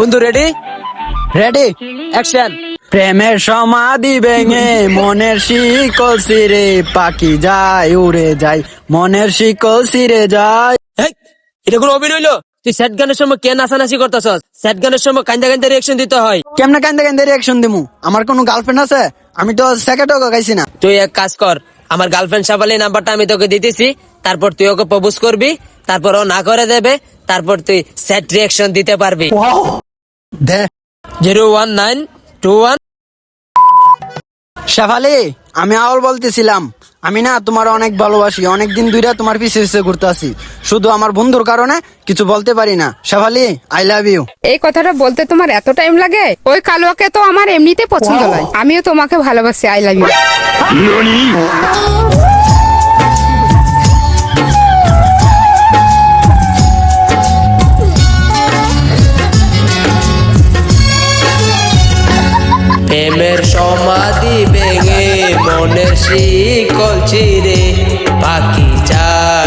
বন্ধু ready? Ready? Action. প্রেমের সমাধি ভেঙে মনের শিকল ছিঁড়ে পাখি যায় উড়ে যায়, মনের শিকল ছিঁড়ে যায়। হেই, এটা কোনো অভিনয় হইলো? তুই স্যাড গানের সময় কে নাচানাচি করতেছস? স্যাড গানের সময় কান্দা কান্দা রিয়াকশন দিতে হয়। কেমনে কান্দে কান্দে রিয়াকশন দিমু? আমার কোনো গার্লফ্রেন্ড আছে? আমি তো সেকেন্ডও গাইছি না। তুই এক কাজ কর, আমার গার্লফ্রেন্ড শাবালির নাম্বারটা আমি তোকে দিতেছি, তারপর তুই ওকে প্রপোজ করবি, তারপর ও না করে দেবে, তারপর তুই স্যাড রিয়াকশন দিতে পারবি। দে 01921। শেফালি, আমি আউল বলতেছিলাম, আমি না তোমার অনেক ভালোবাসি, অনেকদিন ধরে তোমার পিছে পিছে ঘুরতে আসি, শুধু আমার বন্ধুর কারণে কিছু বলতে পারি না। Shefali, I love you. এই কথাটা বলতে তোমার এত টাইম লাগে? ওই কালুয়াকে তো আমার এমনিতে পছন্দ নয়, আমিও তোমাকে ভালোবাসি। I love you. প্রেমের সমাধি ভেঙে মনের শিকল ছিঁড়ে পাখি যায়